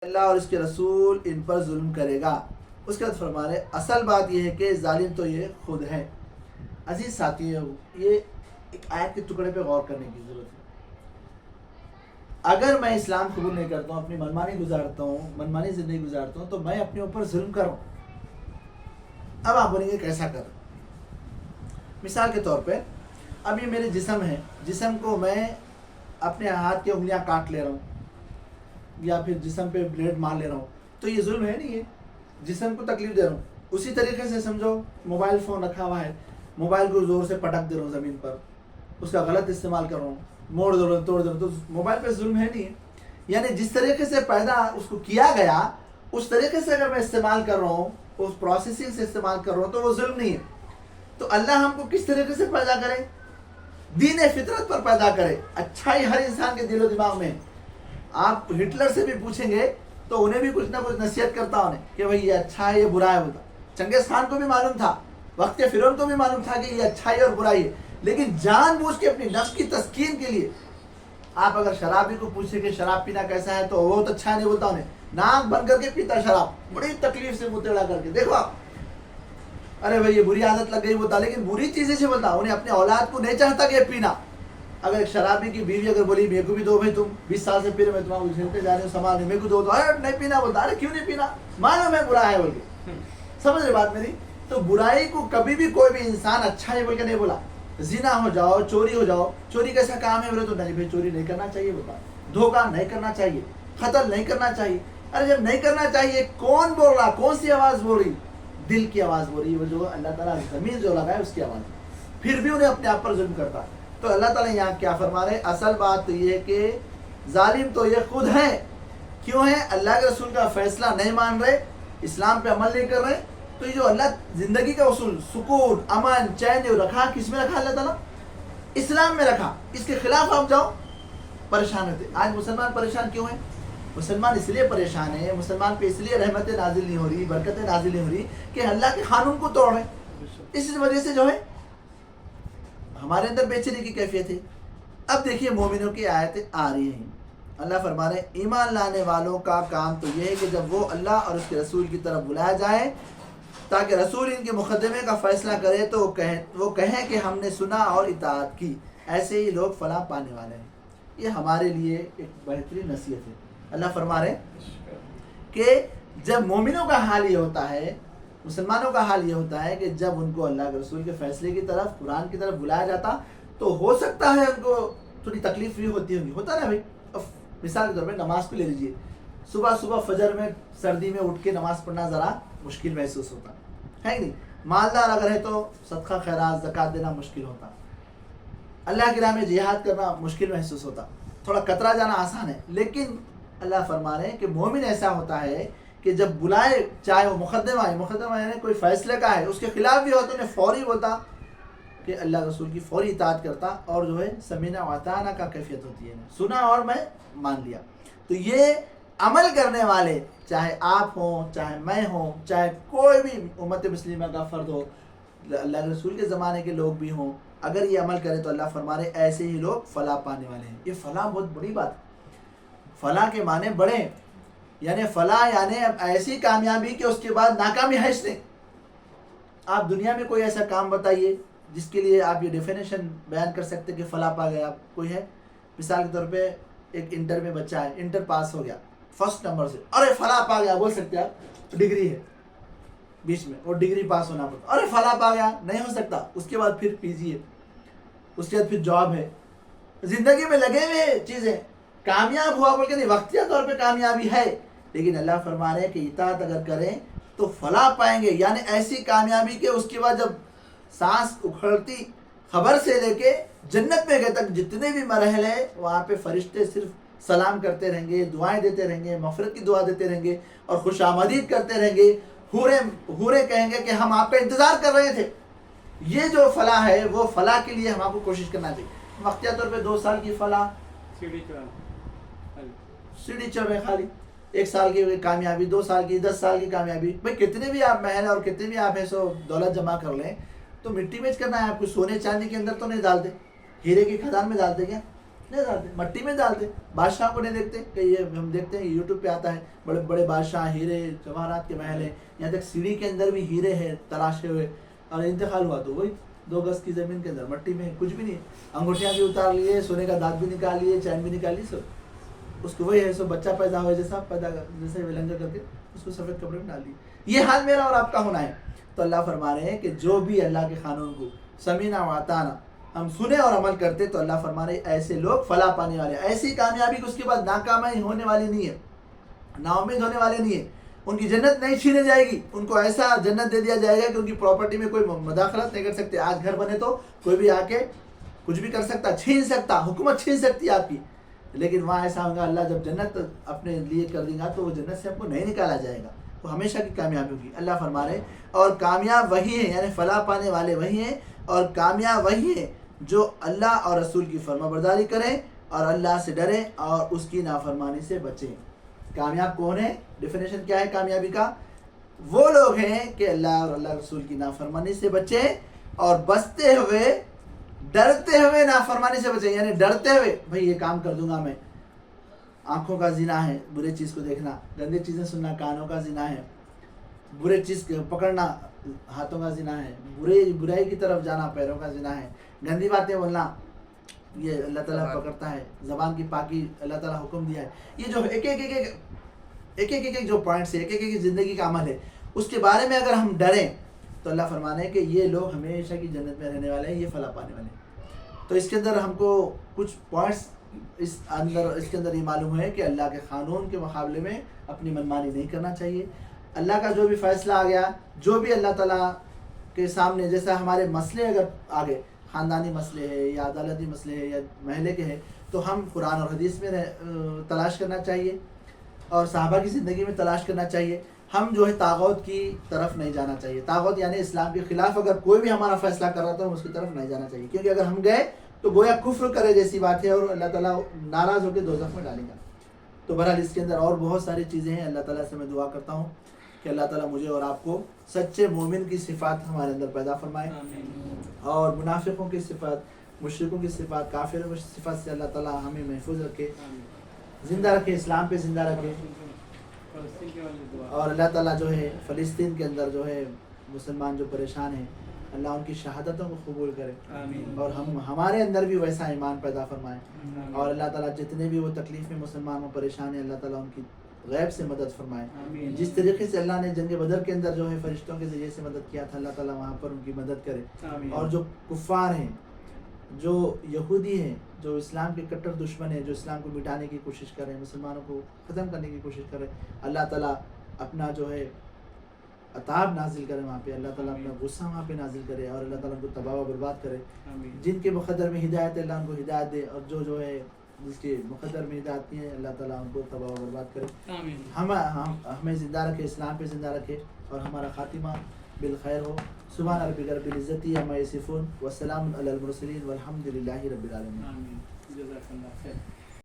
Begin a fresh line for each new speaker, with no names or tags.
اللہ اور اس کے رسول ان پر ظلم کرے گا۔ اس کے بعد فرما رہے اصل بات یہ ہے کہ ظالم تو یہ خود ہے۔ عزیز ساتھیو، یہ ایک آیت کے ٹکڑے پہ غور کرنے کی ضرورت ہے۔ اگر میں اسلام قبول نہیں کرتا ہوں، اپنی منمانی گزارتا ہوں، منمانی زندگی گزارتا ہوں، تو میں اپنے اوپر ظلم کر رہا ہوں۔ اب آپ بولیں گے کیسا کر؟ مثال کے طور پہ اب یہ میرے جسم ہے، جسم کو میں اپنے ہاتھ کی انگلیاں کاٹ لے رہا ہوں یا پھر جسم پہ بلیڈ مار لے رہا ہوں، تو یہ ظلم ہے نہیں ہے، جسم کو تکلیف دے رہا ہوں۔ اسی طریقے سے سمجھو موبائل فون رکھا ہوا ہے، موبائل کو زور سے پٹک دے رہا ہوں زمین پر، اس کا غلط استعمال کر رہا ہوں، موڑ دے رہا ہوں، توڑ دے رہا ہوں، تو موبائل پہ ظلم ہے نہیں ہے؟ یعنی جس طریقے سے پیدا اس کو کیا گیا اس طریقے سے اگر میں استعمال کر رہا ہوں، اس پروسیسنگ سے استعمال کر رہا ہوں، تو وہ ظلم نہیں ہے۔ تو اللہ ہم کو کس طریقے سے پیدا کرے؟ دین فطرت پر پیدا کرے۔ اچھائی ہر انسان کے دل و دماغ میں۔ آپ ہٹلر سے بھی پوچھیں گے تو انہیں بھی کچھ نہ کچھ نصیحت کرتا انہیں کہ بھائی یہ اچھا ہے یہ برا ہے بولتا۔ چنگیز خان کو بھی معلوم تھا، وقت فرعون کو بھی معلوم تھا کہ یہ اچھائی اور برائی ہے، لیکن جان بوجھ کے اپنی نفس کی تسکین کے لیے آپ اگر شرابی کو پوچھیں کہ شراب پینا کیسا ہے تو وہ تو اچھا نہیں بولتا، انہیں ناک بند کر کے پیتا شراب، بڑی تکلیف سے منہ ٹیڑھا کر کے۔ دیکھو آپ، ارے بھائی یہ بری عادت لگ گئی بولتا، لیکن بری چیزیں سے بولتا، انہیں اپنے اولاد کو نہیں چاہتا کہ پینا۔ اگر ایک شرابی کی بیوی اگر بولی میرے کو بھی دو بھائی، تم 20 سال سے پی رہے، میں تمہارا جھیلتے جا رہے ہوں سامان نہیں، میرے کو دو، ارے نہیں پینا بولتا، ارے کیوں نہیں پینا؟ معلوم ہے برا ہے بول کے۔ سمجھ رہے بات میری؟ تو برائی کو کبھی بھی کوئی بھی انسان اچھا ہے بول کے نہیں بولا۔ زنا ہو جاؤ، چوری ہو جاؤ، چوری کیسا کام ہے بولے تو نہیں بھائی چوری نہیں کرنا چاہیے بولتا، دھوکہ نہیں کرنا چاہیے، قتل نہیں کرنا چاہیے۔ ارے جب نہیں کرنا چاہیے کون بول رہا؟ کون سی آواز بول رہی؟ دل کی آواز بول رہی ہے، وہ جو اللہ تعالیٰ زمین جو لگا ہے اس کی آواز، پھر بھی انہیں اپنے آپ پر ظلم کرتا۔ تو اللہ تعالیٰ یہاں کیا فرما رہے؟ اصل بات تو یہ ہے کہ ظالم تو یہ خود ہے۔ کیوں ہے؟ اللہ کے رسول کا فیصلہ نہیں مان رہے، اسلام پہ عمل نہیں کر رہے۔ تو یہ جو اللہ زندگی کا اصول سکون، امن، چین جو رکھا، کس میں رکھا اللہ تعالیٰ؟ اسلام میں رکھا۔ اس کے خلاف آپ جاؤ پریشان ہوتے۔ آج مسلمان پریشان کیوں ہیں؟ مسلمان اس لیے پریشان ہے، مسلمان پہ اس لیے رحمتیں نازل نہیں ہو رہی، برکتیں نازل نہیں ہو رہی کہ اللہ کے قانون کو توڑ رہے۔ اس وجہ سے جو ہے ہمارے اندر بے چینی کی کیفیت ہے۔ اب دیکھیے مومنوں کی آیتیں آ رہی ہیں۔ اللہ فرما رہے ہیں ایمان لانے والوں کا کام تو یہ ہے کہ جب وہ اللہ اور اس کے رسول کی طرف بلایا جائے تاکہ رسول ان کے مقدمے کا فیصلہ کرے تو وہ کہیں کہ ہم نے سنا اور اطاعت کی، ایسے ہی لوگ فلاح پانے والے ہیں۔ یہ ہمارے لیے ایک بہترین نصیحت ہے۔ اللہ فرما رہے ہیں کہ جب مومنوں کا حال یہ ہوتا ہے، مسلمانوں کا حال یہ ہوتا ہے کہ جب ان کو اللہ کے رسول کے فیصلے کی طرف، قرآن کی طرف بلایا جاتا تو ہو سکتا ہے ان کو تھوڑی تکلیف بھی ہوتی ہوگی، ہوتا نا بھائی۔ مثال کے طور پہ نماز کو لے لیجیے، صبح فجر میں سردی میں اٹھ کے نماز پڑھنا ذرا مشکل محسوس ہوتا ہے کہ نہیں؟ مالدار اگر ہے تو صدقہ خیرات زکوٰۃ دینا مشکل ہوتا، اللہ کی راہ میں جہاد کرنا مشکل محسوس ہوتا، تھوڑا کترا جانا آسان ہے۔ لیکن اللہ فرما رہے ہیں کہ مومن ایسا ہوتا ہے کہ جب بلائے، چاہے وہ مقدمہ یعنی کوئی فیصلے کا ہے، اس کے خلاف بھی ہو تو انہیں فوری بولتا کہ اللہ رسول کی فوری اطاعت کرتا، اور جو ہے سمینا و اطعنا کا کیفیت ہوتی ہے، سنا اور میں مان لیا۔ تو یہ عمل کرنے والے، چاہے آپ ہوں، چاہے میں ہوں، چاہے کوئی بھی امت مسلمہ کا فرد ہو، اللہ کے رسول کے زمانے کے لوگ بھی ہوں، اگر یہ عمل کرے تو اللہ فرما رہے ایسے ہی لوگ فلاح پانے والے ہیں۔ یہ فلاح بہت بڑی بات ہے۔ فلاح کے معنی بڑے ہیں، یعنی فلاح یعنی ایسی کامیابی کہ اس کے بعد ناکامی ہے اس نے۔ آپ دنیا میں کوئی ایسا کام بتائیے جس کے لیے آپ یہ ڈیفینیشن بیان کر سکتے کہ فلاح پا گیا، کوئی ہے؟ مثال کے طور پہ ایک انٹر میں بچہ ہے، انٹر پاس ہو گیا فرسٹ نمبر سے، ارے فلاح پا گیا بول سکتے آپ؟ ڈگری ہے بیچ میں اور ڈگری پاس ہونا پڑتا، ارے فلاح پا گیا نہیں ہو سکتا۔ اس کے بعد پھر پی جی ہے، اس کے بعد پھر جاب ہے، زندگی میں لگے ہوئے چیزیں، کامیاب ہوا بول کے نہیں، وقتیہ طور پہ کامیابی ہے، لیکن اللہ فرما رہے ہیں کہ اطاعت اگر کریں تو فلاح پائیں گے۔ یعنی ایسی کامیابی کہ اس کے بعد جب سانس اکھڑتی خبر سے لے کے جنت میں گئے تک جتنے بھی مراحل ہیں وہاں پہ فرشتے صرف سلام کرتے رہیں گے، دعائیں دیتے رہیں گے، مغفرت کی دعا دیتے رہیں گے اور خوش آمدید کرتے رہیں گے۔ حوریں کہیں گے کہ ہم آپ کا انتظار کر رہے تھے۔ یہ جو فلاح ہے وہ فلاح کے لیے ہم آپ کو کوشش کرنا چاہیے۔ وقتیہ طور پہ 2 سال کی فلاح، سیڑھی چڑھ رہے خالی، 1 سال کی کامیابی، 2 سال کی، 10 سال کی کامیابی۔ بھائی کتنے بھی آپ محل اور کتنے بھی آپ ہے سو دولت جمع کر لیں تو مٹی میں کرنا ہے آپ کو، سونے چاندی کے اندر تو نہیں ڈالتے، ہیرے کی کھدان میں ڈالتے کیا؟ نہیں ڈالتے, مٹی میں ڈالتے. بادشاہ کو نہیں دیکھتے کہ یہ ہم دیکھتے ہیں یوٹیوب پہ آتا ہے بڑے بڑے بادشاہ ہیرے جواہرات کے محل ہیں, یہاں تک سیڑھی کے اندر بھی ہیرے ہیں تراشے ہوئے, اور انتقال ہوا تو وہی 2 گز کی زمین کے اندر مٹی میں کچھ بھی نہیں, انگوٹھیاں بھی اتار لیے, سونے کا دانت بھی نکال لیے, چین بھی نکال لی, سب اس کو وہی ہے. سو بچہ پیدا ہوئے جیسا پیدا جیسے ولنگر کر کے اس کو سفید کپڑے میں ڈال دی. یہ حال میرا اور آپ کا ہونا ہے. تو اللہ فرما رہے ہیں کہ جو بھی اللہ کے قانون کو سمینا و اطعنا ہم سنے اور عمل کرتے, تو اللہ فرما رہے ایسے لوگ فلاح پانے والے, ایسی کامیابی کہ اس کے بعد ناکامی ہونے والی نہیں ہے, نا امید ہونے والے نہیں ہے. ان کی جنت نہیں چھینے جائے گی, ان کو ایسا جنت دے دیا جائے گا کہ ان کی پراپرٹی میں کوئی مداخلت نہیں کر سکتے. آج گھر بنے تو کوئی بھی آ کے کچھ بھی کر سکتا, چھین سکتا, حکومت چھین سکتی ہے آپ کی, لیکن وہاں ایسا ہوگا اللہ جب جنت اپنے لیے کر دیں گا تو وہ جنت سے آپ کو نہیں نکالا جائے گا, وہ ہمیشہ کی کامیابی ہوگی. اللہ فرما رہے اور کامیاب وہی ہیں, یعنی فلاح پانے والے وہی ہیں اور کامیاب وہی ہیں جو اللہ اور رسول کی فرما برداری کریں اور اللہ سے ڈریں اور اس کی نافرمانی سے بچیں. کامیاب کون ہے؟ ڈیفینیشن کیا ہے کامیابی کا؟ وہ لوگ ہیں کہ اللہ اور اللہ رسول کی نافرمانی سے بچیں اور بچتے ہوئے ڈرتے ہوئے نافرمانی سے بچیں. یعنی ڈرتے ہوئے بھائی یہ کام کر دوں گا میں, آنکھوں کا زنا ہے برے چیز کو دیکھنا, گندی چیزیں سننا کانوں کا زنا ہے, برے چیز پکڑنا ہاتھوں کا زنا ہے, برائی کی طرف جانا پیروں کا زنا ہے, گندی باتیں بولنا یہ اللہ تعالیٰ پکڑتا ہے, زبان کی پاکی اللہ تعالیٰ حکم دیا ہے. یہ جو ایک جو پوائنٹس ہے, ایک زندگی کا عمل ہے, اس کے بارے میں اگر ہم ڈریں تو اللہ فرمانے ہیں کہ یہ لوگ ہمیشہ کی جنت میں رہنے والے ہیں, یہ فلاح پانے والے ہیں. تو اس کے اندر ہم کو کچھ پوائنٹس اس کے اندر یہ معلوم ہے کہ اللہ کے قانون کے مقابلے میں اپنی منمانی نہیں کرنا چاہیے. اللہ کا جو بھی فیصلہ آ گیا, جو بھی اللہ تعالیٰ کے سامنے, جیسا ہمارے مسئلے اگر آگے خاندانی مسئلے ہے یا عدالتی مسئلے ہے یا محلے کے ہیں, تو ہم قرآن اور حدیث میں تلاش کرنا چاہیے اور صحابہ کی زندگی میں تلاش کرنا چاہیے. ہم جو ہے طاغوت کی طرف نہیں جانا چاہیے. طاغوت یعنی اسلام کے خلاف اگر کوئی بھی ہمارا فیصلہ کر رہا تو ہم اس کی طرف نہیں جانا چاہیے, کیونکہ اگر ہم گئے تو گویا کفر کرے جیسی بات ہے اور اللہ تعالیٰ ناراض ہو کے دوزخ میں ڈالے گا. تو بہرحال اس کے اندر اور بہت ساری چیزیں ہیں. اللہ تعالیٰ سے میں دعا کرتا ہوں کہ اللہ تعالیٰ مجھے اور آپ کو سچے مومن کی صفات ہمارے اندر پیدا فرمائے, اور منافقوں کی صفات, مشرکوں کی صفات, کافروں کی صفات سے اللہ تعالیٰ ہمیں محفوظ رکھے, زندہ رکھے, اسلام پہ زندہ رکھے. اور اللہ تعالیٰ جو ہے فلسطین کے اندر جو ہے مسلمان جو پریشان ہیں, اللہ ان کی شہادتوں کو قبول کرے اور ہمارے اندر بھی ویسا ایمان پیدا فرمائے. اور اللہ تعالیٰ جتنے بھی وہ تکلیف میں مسلمان و پریشان ہیں, اللہ تعالیٰ ان کی غیب سے مدد فرمائے. جس طریقے سے اللہ نے جنگ بدر کے اندر جو ہے فرشتوں کے ذریعے سے مدد کیا تھا, اللہ تعالیٰ وہاں پر ان کی مدد کرے. اور جو کفار ہیں, جو یہودی ہیں, جو اسلام کے کٹر دشمن ہیں, جو اسلام کو مٹانے کی کوشش کریں, مسلمانوں کو ختم کرنے کی کوشش کریں, اللہ تعالیٰ اپنا جو ہے عذاب نازل کرے وہاں پہ, اللہ تعالیٰ اپنا غصہ وہاں پہ نازل کرے اور اللہ تعالیٰ ان کو تباہ و برباد کرے. جن کے مقدر میں ہدایت ہے اللہ ان کو ہدایت دے, اور جو ہے جس کے مقدر میں ہدایت نہیں ہے اللہ تعالیٰ ان کو تباہ و برباد کرے. ہمیں زندہ رکھے, اسلام پہ زندہ رکھے اور ہمارا خاتمہ بالخیر ہو. سبحان ربک رب العزت عما یصفون وسلام علی المرسلین والحمد للہ رب العالمین.